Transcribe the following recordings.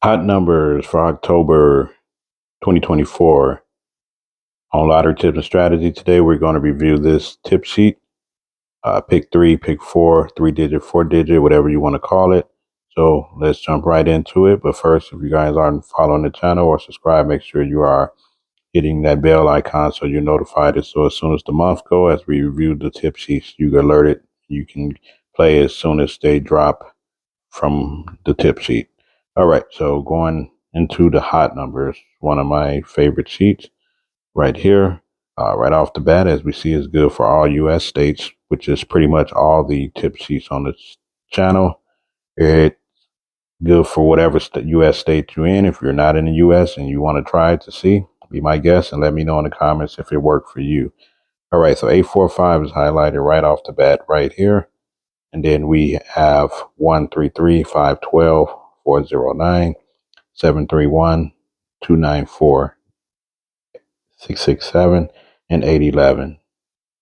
Hot numbers for October 2024 on Lottery Tips and Strategy. Today we're going to review this tip sheet. Pick three, pick four, 3-digit, 4-digit, whatever you want to call it. So let's jump right into it. But first, if you guys aren't following the channel or subscribe, make sure you are hitting that bell icon so you're notified. So as soon as the month go, as we review the tip sheets, you get alerted. You can play as soon as they drop from the tip sheet. All right, so going into the hot numbers, one of my favorite sheets right here. Right off the bat, as we see, is good for all U.S. states, which is pretty much all the tip sheets on this channel. It's good for whatever U.S. state you're in. If you're not in the U.S. and you want to try it to see, be my guest and let me know in the comments if it worked for you. All right, so 845 is highlighted right off the bat right here. And then we have 133, 512, 409, 731, 294, 667, and 811.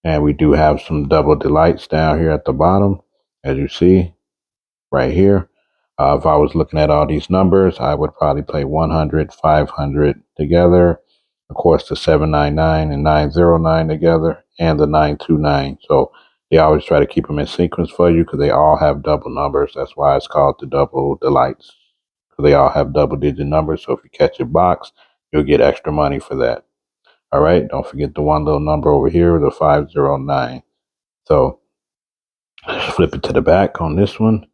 And we do have some double delights down here at the bottom, as you see right here. If I was looking at all these numbers, I would probably play 100, 500 together. Of course, the 799 and 909 together, and the 929. So they always try to keep them in sequence for you because they all have double numbers. That's why it's called the double delights. Because they all have double-digit numbers. So if you catch a box, you'll get extra money for that. All right. Don't forget the one little number over here, the 509. So flip it to the back on this one.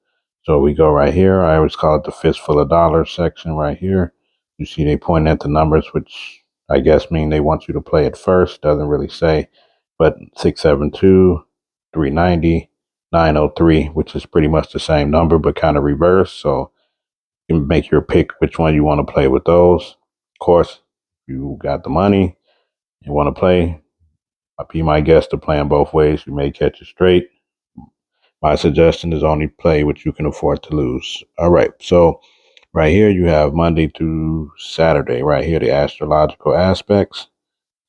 So we go right here. I always call it the fistful of dollars section right here. You see they point at the numbers, which I guess mean they want you to play it first. Doesn't really say, but 672, 390, 903, which is pretty much the same number, but kind of reverse. So you can make your pick which one you want to play with those. Of course, you got the money, you want to play, I'll be my guest to play them both ways. You may catch it straight. My suggestion is only play what you can afford to lose. All right, so right here you have Monday through Saturday. Right here, the astrological aspects.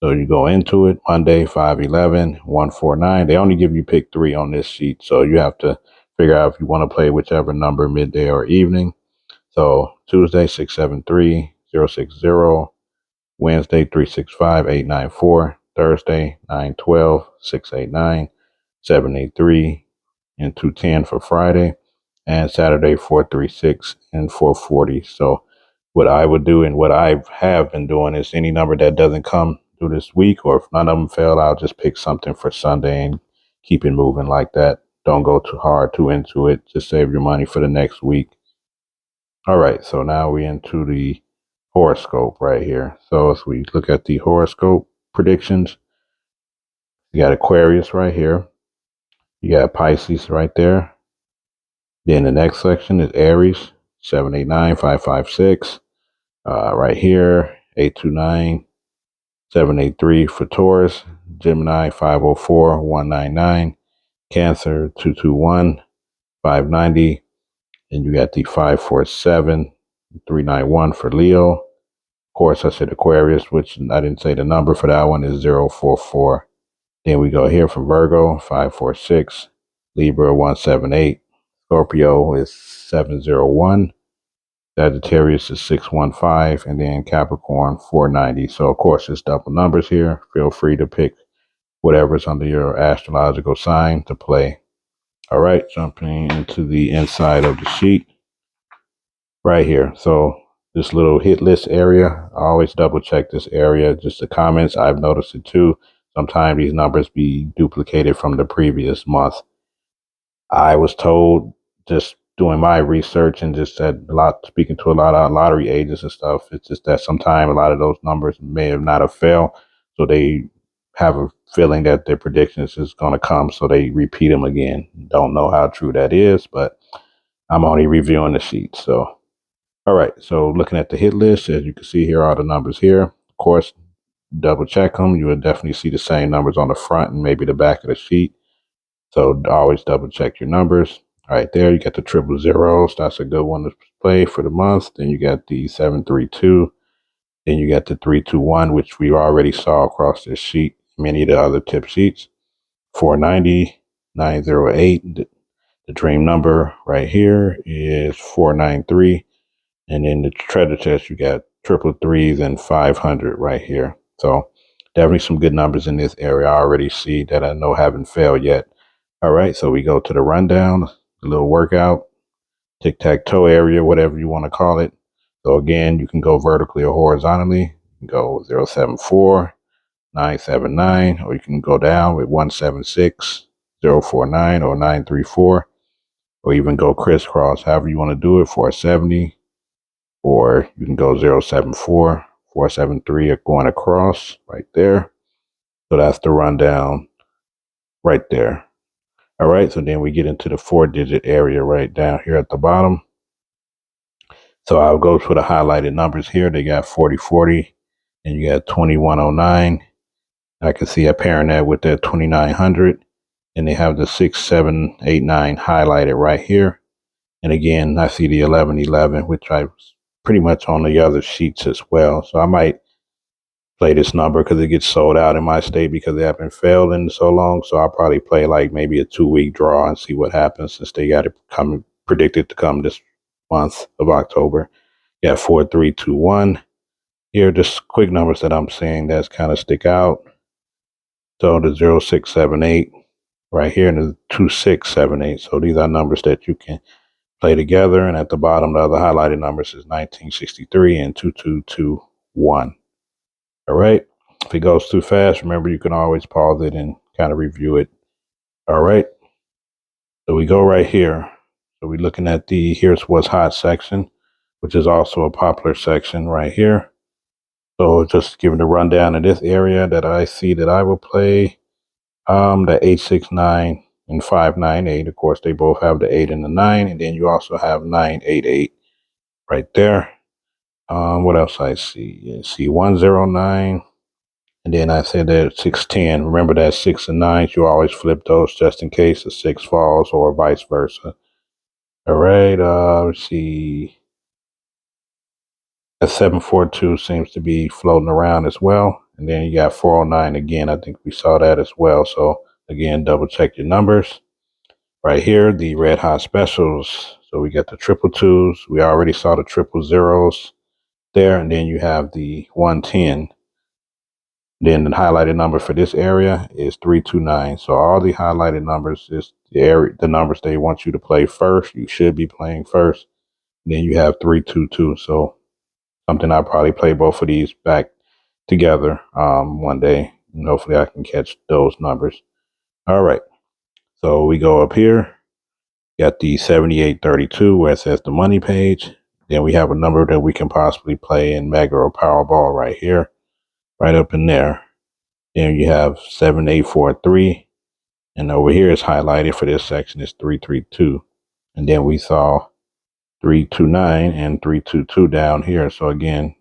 So you go into it, Monday, 511, 149. They only give you pick three on this sheet, so you have to figure out if you want to play whichever number, midday or evening. So Tuesday, 673, 060. Wednesday, 365, 894. Thursday, 912, 689, 783, and 210 for Friday, and Saturday 436 and 440. So what I would do and what I have been doing is any number that doesn't come through this week, or if none of them fail, I'll just pick something for Sunday and keep it moving like that. Don't go too hard too into it. Just save your money for the next week. All right, so now we're into the horoscope right here. So as we look at the horoscope predictions, you got Aquarius right here. You got Pisces right there. Then the next section is Aries, 789, 556. Right here, 829, 783 for Taurus. Gemini, 504, 199. Cancer, 221, 590. And you got the 547, 391 for Leo. Of course, I said Aquarius, which I didn't say the number for that one is 044. Then we go here for Virgo, 546. Libra, 178. Scorpio is 701. Sagittarius is 615. And then Capricorn, 490. So, of course, it's double numbers here. Feel free to pick whatever's under your astrological sign to play. All right, jumping into the inside of the sheet right here. So this little hit list area, I always double check this area. Just the comments, I've noticed it too. Sometimes these numbers be duplicated from the previous month. I was told, just doing my research and just speaking to a lot of lottery agents and stuff, it's just that sometimes a lot of those numbers may have not have failed. So they have a feeling that their predictions is going to come. So they repeat them again. Don't know how true that is, but I'm only reviewing the sheet. So all right, so looking at the hit list, as you can see here, all the numbers here. Of course, double check them. You will definitely see the same numbers on the front and maybe the back of the sheet. So always double check your numbers. All right, there you got the triple zeros. That's a good one to play for the month. Then you got the 732. Then you got the 321, which we already saw across this sheet, many of the other tip sheets. 490, 908. The dream number right here is 493. And then the treasure chest, you got triple threes and 500 right here. So definitely some good numbers in this area. I already see that I know haven't failed yet. All right, so we go to the rundown, the little workout, tic-tac-toe area, whatever you want to call it. So again, you can go vertically or horizontally. You can go 074, 979, or you can go down with 176, 049, or 934, or even go crisscross, however you want to do it, 470, or you can go 074, 473, or going across right there. So that's the rundown right there. All right, so then we get into the 4-digit area right down here at the bottom. So I'll go for the highlighted numbers here. They got 4040, and you got 2109. I can see a pairing that with that 2900, and they have the 6789 highlighted right here. And again, I see the 1111, which I pretty much on the other sheets as well. So I might play this number because it gets sold out in my state because they haven't failed in so long. So I'll probably play like maybe a 2-week draw and see what happens since they got it come predicted to come this month of October. You got 4321. Here, just quick numbers that I'm seeing that's kind of stick out. So the 0678 right here and the 2678. So these are numbers that you can play together. And at the bottom, the other highlighted numbers is 1963 and 2221. All right. If it goes too fast, remember you can always pause it and kind of review it. All right. So we go right here. So we're looking at the here's what's hot section, which is also a popular section right here. So just giving the rundown of this area that I see that I will play. The 869 and 598. Of course, they both have the 8 and the 9, and then you also have 988 right there. What else I see? You see 109, and then I said that 610. Remember that 6 and 9s, you always flip those just in case the 6 falls or vice versa. All right, let's see. A 742 seems to be floating around as well. And then you got 409 again. I think we saw that as well. So again, double check your numbers. Right here, the red hot specials. So we got the triple twos. We already saw the triple zeros there. And then you have the 110. Then the highlighted number for this area is 329. So all the highlighted numbers is the numbers they want you to play first. You should be playing first. Then you have 322. So something I'll probably play both of these back together one day. And hopefully I can catch those numbers. All right. So we go up here. Got the 7832 where it says the money page. Then we have a number that we can possibly play in Mega or Powerball right here, right up in there. Then you have 7843. And over here is highlighted for this section is 332. And then we saw 329 and 322 down here. So again,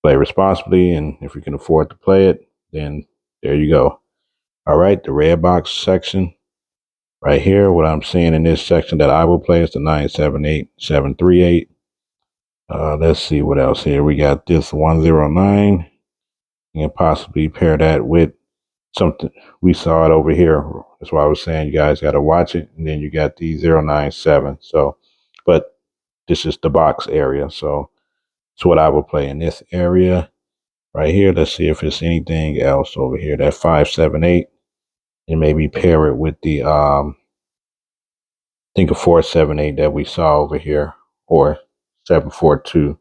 play responsibly. And if you can afford to play it, then there you go. All right, the red box section. Right here, what I'm seeing in this section that I will play is the 978, 738. Let's see what else here. We got this 109. You can possibly pair that with something. We saw it over here. That's why I was saying you guys got to watch it. And then you got the 097. So, but this is the box area. So it's what I will play in this area right here. Let's see if it's anything else over here. That 578. And maybe pair it with the think of 478 that we saw over here, or 742.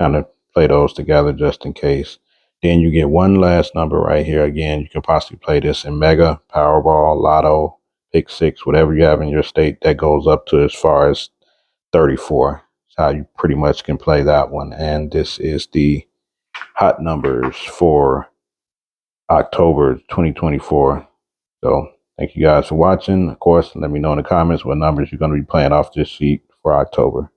Kind of play those together just in case. Then you get one last number right here. Again, you can possibly play this in Mega, Powerball, Lotto, Pick Six, whatever you have in your state that goes up to as far as 34. That's how you pretty much can play that one. And this is the hot numbers for October 2024. So thank you guys for watching. Of course, let me know in the comments what numbers you're going to be playing off this sheet for October.